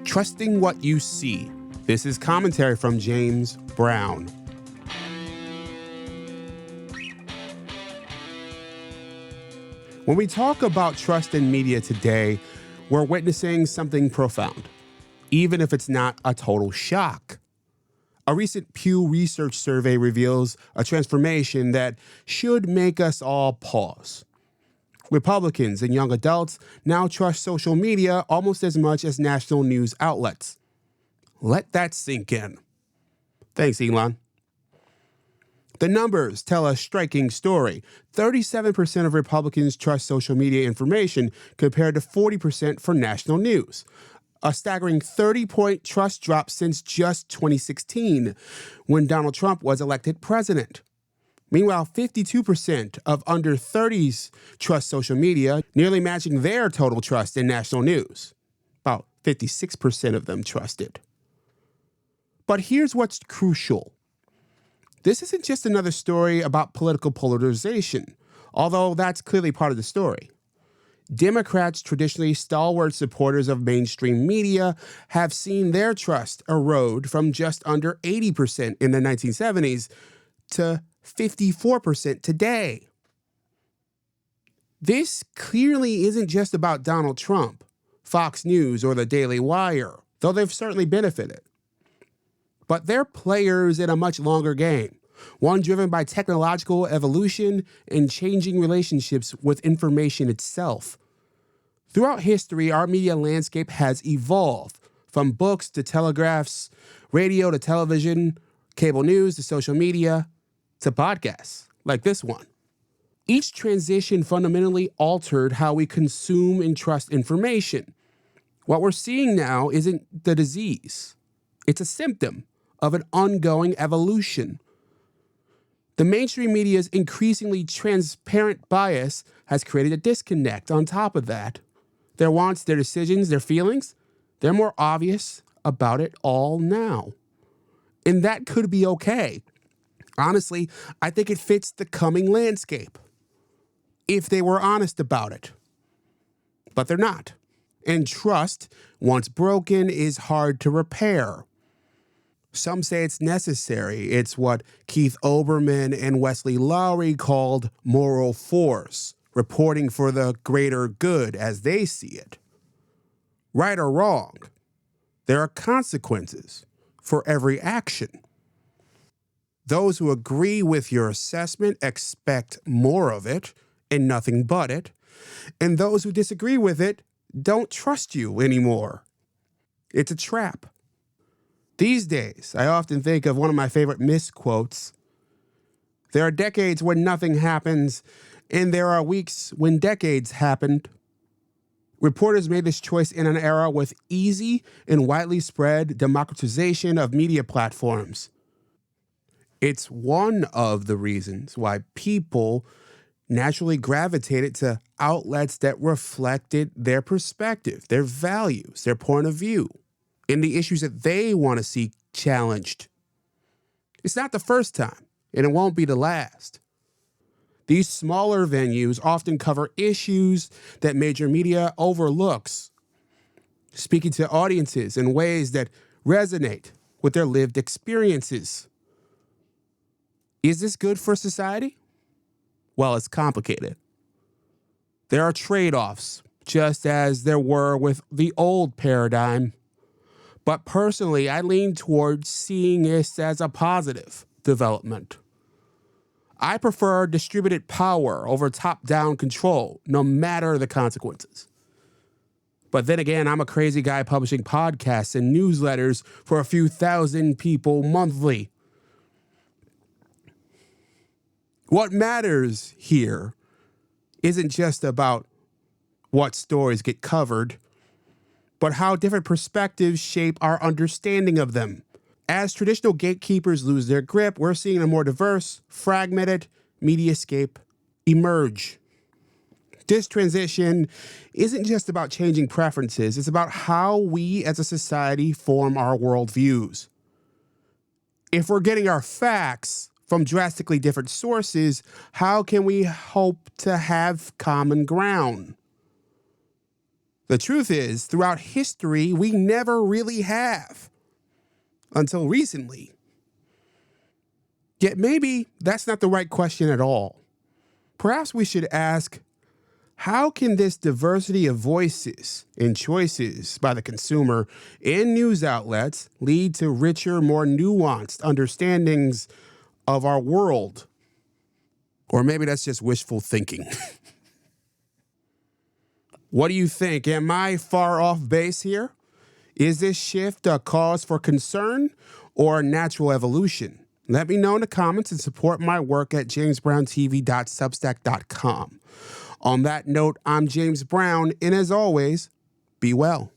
Trusting what you see. This is commentary from James Brown. When we talk about trust in media today, we're witnessing something profound, even if it's not a total shock. A recent Pew Research survey reveals a transformation that should make us all pause. Republicans and young adults now trust social media almost as much as national news outlets. Let that sink in. Thanks, Elon. The numbers tell a striking story. 37% of Republicans trust social media information compared to 40% for national news. A staggering 30-point trust drop since just 2016, when Donald Trump was elected president. Meanwhile, 52% of under 30s trust social media, nearly matching their total trust in national news. About 56% of them trust it. But here's what's crucial. This isn't just another story about political polarization, although that's clearly part of the story. Democrats, traditionally stalwart supporters of mainstream media, have seen their trust erode from just under 80% in the 1970s to 54% today. This clearly isn't just about Donald Trump, Fox News, or the Daily Wire, though they've certainly benefited. But they're players in a much longer game, one driven by technological evolution and changing relationships with information itself. Throughout history, our media landscape has evolved, from books to telegraphs, radio to television, cable news to social media, to podcasts like this one. Each transition fundamentally altered how we consume and trust information. What we're seeing now isn't the disease. It's a symptom of an ongoing evolution. The mainstream media's increasingly transparent bias has created a disconnect. On top of that, their wants, their decisions, their feelings, they're more obvious about it all now. And that could be okay. Honestly, I think it fits the coming landscape, if they were honest about it. But they're not. And trust, once broken, is hard to repair. Some say it's necessary. It's what Keith Olbermann and Wesley Lowery called moral force, reporting for the greater good as they see it. Right or wrong, there are consequences for every action. Those who agree with your assessment expect more of it and nothing but it, and those who disagree with it don't trust you anymore. It's a trap. These days, I often think of one of my favorite misquotes. There are decades when nothing happens, and there are weeks when decades happened. Reporters made this choice in an era with easy and widely spread democratization of media platforms. It's one of the reasons why people naturally gravitated to outlets that reflected their perspective, their values, their point of view, and the issues that they want to see challenged. It's not the first time, and it won't be the last. These smaller venues often cover issues that major media overlooks, speaking to audiences in ways that resonate with their lived experiences. Is this good for society? Well, it's complicated. There are trade-offs, just as there were with the old paradigm. But personally, I lean towards seeing this as a positive development. I prefer distributed power over top-down control, no matter the consequences. But then again, I'm a crazy guy publishing podcasts and newsletters for a few thousand people monthly. What matters here isn't just about what stories get covered, but how different perspectives shape our understanding of them. As traditional gatekeepers lose their grip, we're seeing a more diverse, fragmented mediascape emerge. This transition isn't just about changing preferences, it's about how we as a society form our worldviews. If we're getting our facts from drastically different sources, how can we hope to have common ground? The truth is, throughout history, we never really have. Until recently. Yet maybe that's not the right question at all. Perhaps we should ask, how can this diversity of voices and choices by the consumer in news outlets lead to richer, more nuanced understandings of our world? Or maybe that's just wishful thinking. What do you think? Am I far off base here? Is this shift a cause for concern or a natural evolution? Let me know in the comments and support my work at jamesbrowntv.substack.com. On that note, I'm James Brown, and as always, be well.